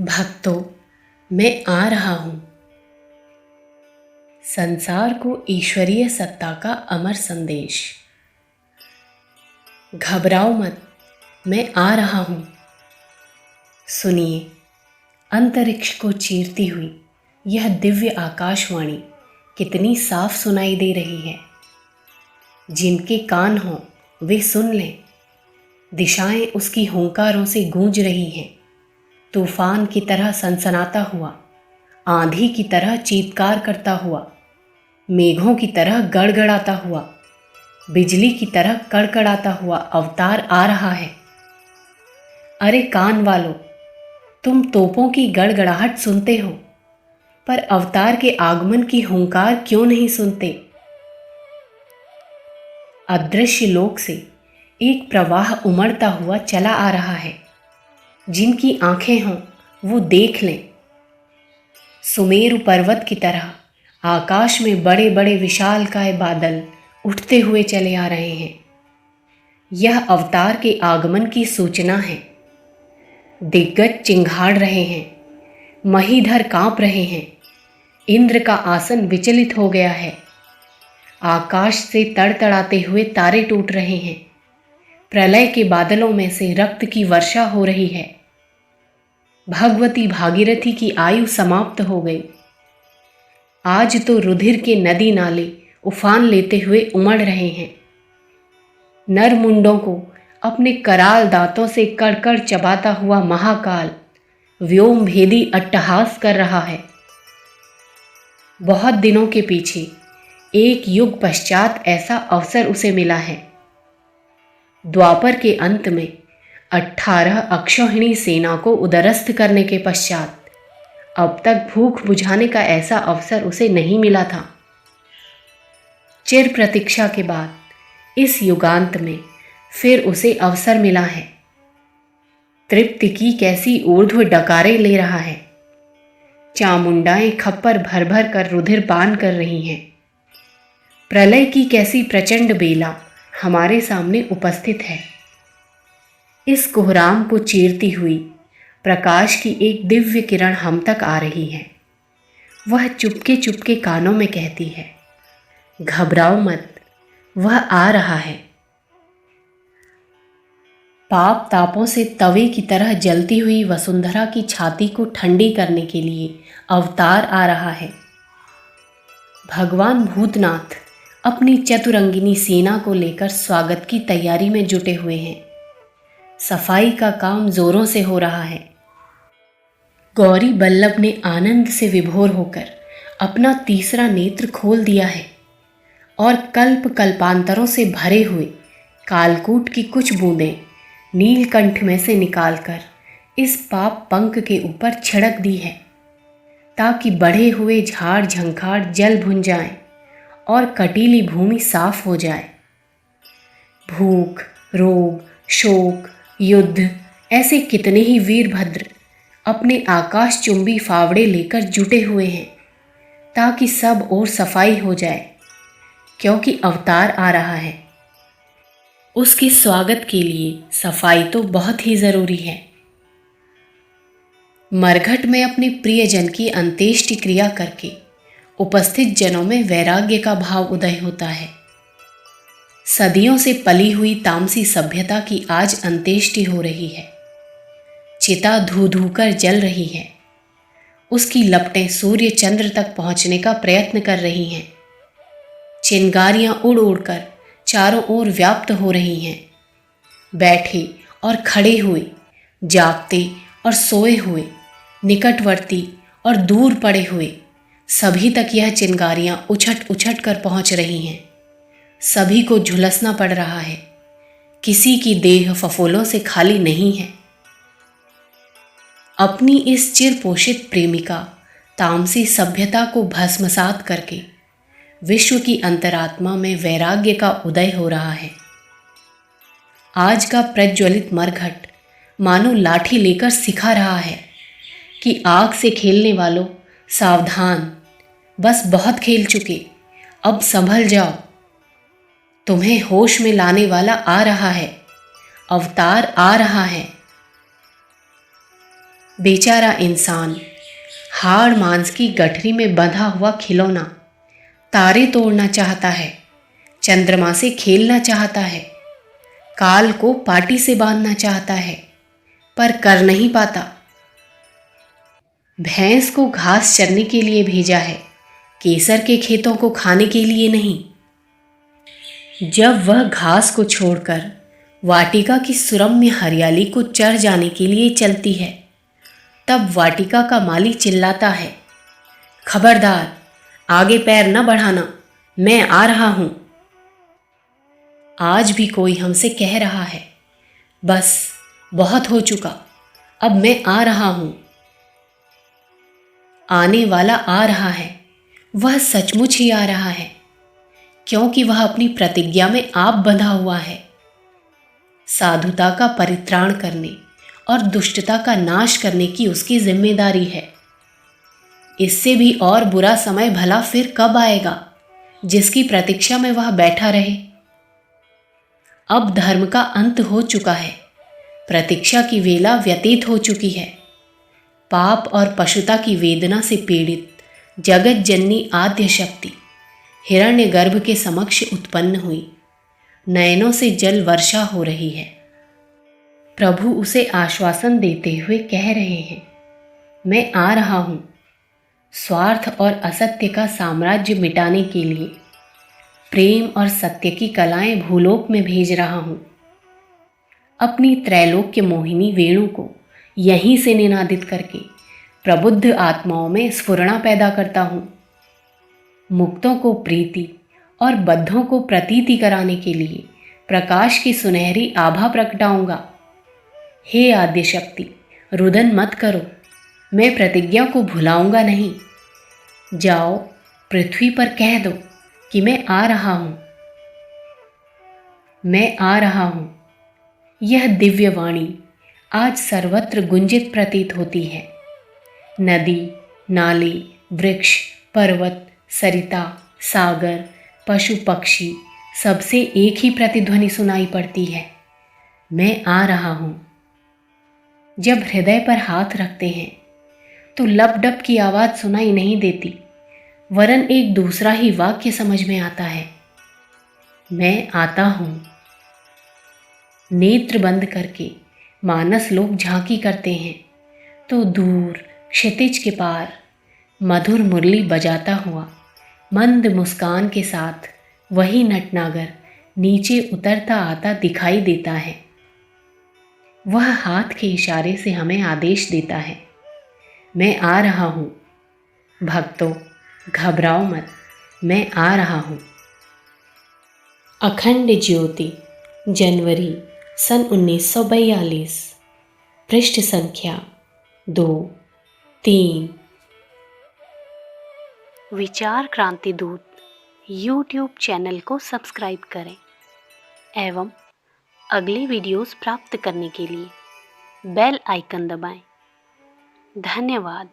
भक्तों, मैं आ रहा हूँ। संसार को ईश्वरीय सत्ता का अमर संदेश। घबराओ मत, मैं आ रहा हूँ। सुनिए, अंतरिक्ष को चीरती हुई यह दिव्य आकाशवाणी कितनी साफ सुनाई दे रही है। जिनके कान हों वे सुन लें। दिशाएं उसकी हुंकारों से गूंज रही हैं। तूफान की तरह सनसनाता हुआ, आंधी की तरह चीत्कार करता हुआ, मेघों की तरह गड़गड़ाता हुआ, बिजली की तरह कड़कड़ाता हुआ अवतार आ रहा है। अरे कान वालों, तुम तोपों की गड़गड़ाहट सुनते हो, पर अवतार के आगमन की हुंकार क्यों नहीं सुनते? अदृश्य लोक से एक प्रवाह उमड़ता हुआ चला आ रहा है। जिनकी आंखें हों वो देख लें। सुमेरु पर्वत की तरह आकाश में बड़े बड़े विशालकाय बादल उठते हुए चले आ रहे हैं। यह अवतार के आगमन की सूचना है। दिग्गज चिंघाड़ रहे हैं, महीधर कांप रहे हैं, इंद्र का आसन विचलित हो गया है। आकाश से तड़तड़ाते हुए तारे टूट रहे हैं। प्रलय के बादलों में से रक्त की वर्षा हो रही है। भगवती भागीरथी की आयु समाप्त हो गई। आज तो रुधिर के नदी नाले उफान लेते हुए उमड़ रहे हैं। नर मुंडों को अपने कराल दांतों से कड़कड़ चबाता हुआ महाकाल व्योम भेदी अट्टहास कर रहा है। बहुत दिनों के पीछे एक युग पश्चात ऐसा अवसर उसे मिला है। द्वापर के अंत में 18 अक्षौहिणी सेना को उदरस्त करने के पश्चात अब तक भूख बुझाने का ऐसा अवसर उसे नहीं मिला था। चिर प्रतीक्षा के बाद इस युगांत में फिर उसे अवसर मिला है। तृप्ति की कैसी ऊर्ध्व डकारे ले रहा है। चामुंडाएं खप्पर भर भर कर रुधिर पान कर रही हैं। प्रलय की कैसी प्रचंड बेला हमारे सामने उपस्थित है। इस कोहराम को चीरती हुई प्रकाश की एक दिव्य किरण हम तक आ रही है। वह चुपके चुपके कानों में कहती है, घबराओ मत, वह आ रहा है। पाप तापों से तवे की तरह जलती हुई वसुंधरा की छाती को ठंडी करने के लिए अवतार आ रहा है। भगवान भूतनाथ अपनी चतुरंगिनी सेना को लेकर स्वागत की तैयारी में जुटे हुए हैं। सफाई का काम जोरों से हो रहा है। गौरी बल्लभ ने आनंद से विभोर होकर अपना तीसरा नेत्र खोल दिया है और कल्प कल्पांतरों से भरे हुए कालकूट की कुछ बूंदें नीलकंठ में से निकालकर इस पाप पंख के ऊपर छिड़क दी है, ताकि बढ़े हुए झाड़ झंखाड़ जल भुन जाएं और कटीली भूमि साफ हो जाए। भूख, रोग, शोक, युद्ध ऐसे कितने ही वीरभद्र अपने आकाश चुंबी फावड़े लेकर जुटे हुए हैं, ताकि सब ओर सफाई हो जाए, क्योंकि अवतार आ रहा है। उसके स्वागत के लिए सफाई तो बहुत ही जरूरी है। मरघट में अपने प्रियजन की अंत्येष्टि क्रिया करके उपस्थित जनों में वैराग्य का भाव उदय होता है। सदियों से पली हुई तामसी सभ्यता की आज अंत्येष्टि हो रही है। चिता धू धू कर जल रही है। उसकी लपटें सूर्य चंद्र तक पहुंचने का प्रयत्न कर रही हैं। चिंगारियां उड़ उड़कर चारों ओर व्याप्त हो रही हैं। बैठे और खड़े हुए, जागते और सोए हुए, निकटवर्ती और दूर पड़े हुए, सभी तक यह चिंगारियां उछट उछट कर पहुंच रही हैं। सभी को झुलसना पड़ रहा है। किसी की देह फफोलों से खाली नहीं है। अपनी इस चिर पोषित प्रेमिका तामसी सभ्यता को भस्मसात करके विश्व की अंतरात्मा में वैराग्य का उदय हो रहा है। आज का प्रज्वलित मरघट मानो लाठी लेकर सिखा रहा है कि आग से खेलने वालों सावधान, बस बहुत खेल चुके, अब संभल जाओ। तुम्हें होश में लाने वाला आ रहा है। अवतार आ रहा है। बेचारा इंसान, हाड़ मांस की गठरी में बंधा हुआ खिलौना, तारे तोड़ना चाहता है, चंद्रमा से खेलना चाहता है, काल को पाटी से बांधना चाहता है, पर कर नहीं पाता। भैंस को घास चरने के लिए भेजा है, केसर के खेतों को खाने के लिए नहीं। जब वह घास को छोड़कर वाटिका की सुरम्य हरियाली को चर जाने के लिए चलती है, तब वाटिका का माली चिल्लाता है, खबरदार, आगे पैर न बढ़ाना, मैं आ रहा हूं। आज भी कोई हमसे कह रहा है, बस बहुत हो चुका, अब मैं आ रहा हूं। आने वाला आ रहा है, वह सचमुच ही आ रहा है, क्योंकि वह अपनी प्रतिज्ञा में आप बंधा हुआ है। साधुता का परित्राण करने और दुष्टता का नाश करने की उसकी जिम्मेदारी है। इससे भी और बुरा समय भला फिर कब आएगा, जिसकी प्रतीक्षा में वह बैठा रहे। अब धर्म का अंत हो चुका है, प्रतीक्षा की वेला व्यतीत हो चुकी है। पाप और पशुता की वेदना से पीड़ित जगत जननी आद्य शक्ति हिरण्यगर्भ के समक्ष उत्पन्न हुई। नयनों से जल वर्षा हो रही है। प्रभु उसे आश्वासन देते हुए कह रहे हैं, मैं आ रहा हूं, स्वार्थ और असत्य का साम्राज्य मिटाने के लिए प्रेम और सत्य की कलाएं भूलोक में भेज रहा हूं। अपनी त्रैलोक्य मोहिनी वेणु को यहीं से निनादित करके प्रबुद्ध आत्माओं में स्फुरणा पैदा करता हूं। मुक्तों को प्रीति और बद्धों को प्रतीति कराने के लिए प्रकाश की सुनहरी आभा प्रगटाऊंगा। हे आद्य शक्ति, रुदन मत करो, मैं प्रतिज्ञा को भुलाऊंगा नहीं। जाओ, पृथ्वी पर कह दो कि मैं आ रहा हूं, मैं आ रहा हूं। यह दिव्य वाणी आज सर्वत्र गुंजित प्रतीत होती है। नदी, नाले, वृक्ष, पर्वत, सरिता, सागर, पशु पक्षी, सबसे एक ही प्रतिध्वनि सुनाई पड़ती है, मैं आ रहा हूं। जब हृदय पर हाथ रखते हैं तो लपडप की आवाज सुनाई नहीं देती, वरन एक दूसरा ही वाक्य समझ में आता है, मैं आता हूं। नेत्र बंद करके मानस लोग झांकी करते हैं तो दूर क्षितिज के पार मधुर मुरली बजाता हुआ मंद मुस्कान के साथ वही नटनागर नीचे उतरता आता दिखाई देता है। वह हाथ के इशारे से हमें आदेश देता है, मैं आ रहा हूं। भक्तों, घबराओ मत, मैं आ रहा हूं। अखंड ज्योति, जनवरी सन 1942, पृष्ठ संख्या 2, 3। विचार क्रांति दूत यूट्यूब चैनल को सब्सक्राइब करें एवं अगली वीडियोस प्राप्त करने के लिए बेल आइकन दबाएं। धन्यवाद।